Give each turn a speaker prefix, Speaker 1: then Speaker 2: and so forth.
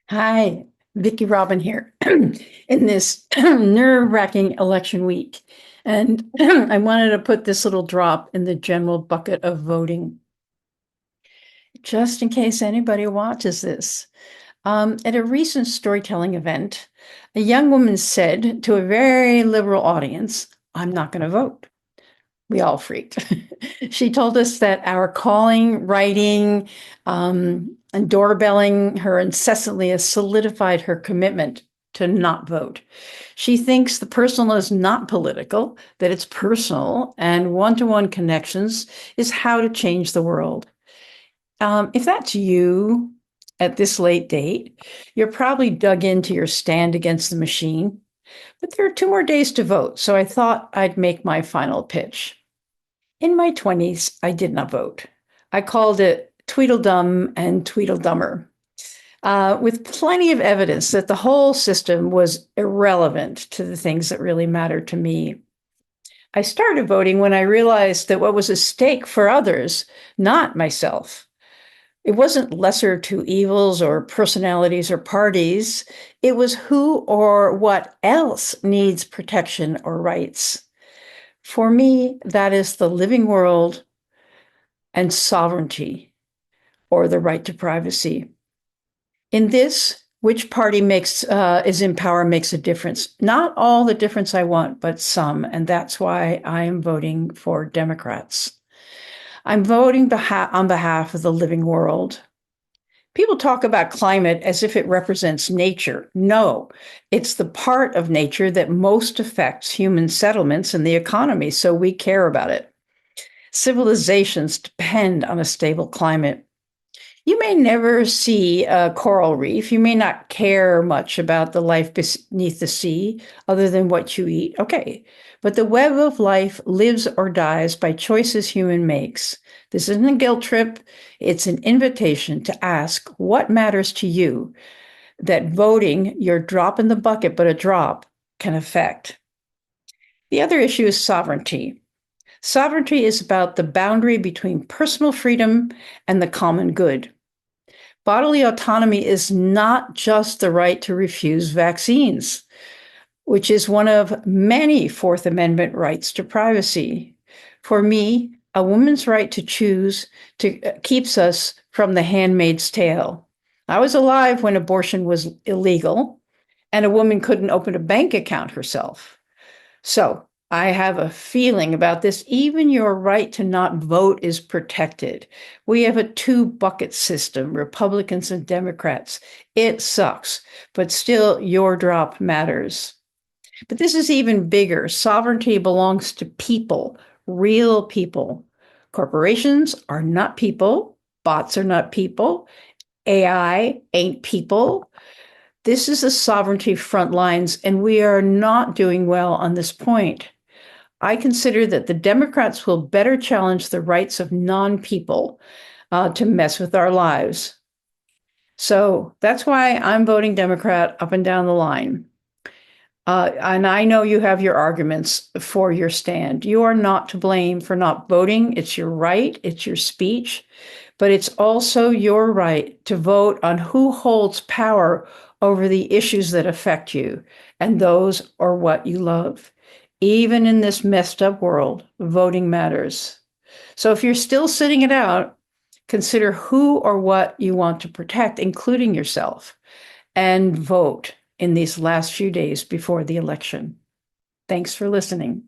Speaker 1: Hi, Vicki Robin here in this nerve-wracking election week. And I wanted to put this little drop in the general bucket of voting, just in case anybody watches this. At a recent storytelling event, a young woman said to a very liberal audience, "I'm not going to vote." We all freaked. She told us that our calling, writing, and doorbelling her incessantly has solidified her commitment to not vote. She thinks the personal is not political, that it's personal, and one to one connections is how to change the world. If that's you at this late date, you're probably dug into your stand against the machine, but there are 2 more days to vote, so I thought I'd make my final pitch. In my 20s, I did not vote. I called it Tweedledum and Tweedledummer, with plenty of evidence that the whole system was irrelevant to the things that really mattered to me. I started voting when I realized that what was at stake for others, not myself, it wasn't lesser two evils or personalities or parties. It was who or what else needs protection or rights. For me, that is the living world and sovereignty, or the right to privacy. In this, which party is in power makes a difference. Not all the difference I want, but some, and that's why I am voting for Democrats. I'm voting on behalf of the living world. People talk about climate as if it represents nature. No, it's the part of nature that most affects human settlements and the economy, so we care about it. Civilizations depend on a stable climate. You may never see a coral reef. You may not care much about the life beneath the sea other than what you eat. Okay. But the web of life lives or dies by choices human makes. This isn't a guilt trip. It's an invitation to ask what matters to you that voting, your drop in the bucket, but a drop, can affect. The other issue is sovereignty. Sovereignty is about the boundary between personal freedom and the common good. Bodily autonomy is not just the right to refuse vaccines, which is one of many Fourth Amendment rights to privacy. For me, a woman's right to choose keeps us from the handmaid's tale. I was alive when abortion was illegal and a woman couldn't open a bank account herself. So I have a feeling about this. Even your right to not vote is protected. We have a two-bucket system, Republicans and Democrats. It sucks, but still your drop matters. But this is even bigger. Sovereignty belongs to people, real people. Corporations are not people. Bots are not people. AI ain't people. This is the sovereignty front lines, and we are not doing well on this point. I consider that the Democrats will better challenge the rights of non-people to mess with our lives. So that's why I'm voting Democrat up and down the line. And I know you have your arguments for your stand. You are not to blame for not voting. It's your right, it's your speech, but it's also your right to vote on who holds power over the issues that affect you, and those are what you love. Even in this messed up world, voting matters. So if you're still sitting it out, consider who or what you want to protect, including yourself, and vote in these last few days before the election. Thanks for listening.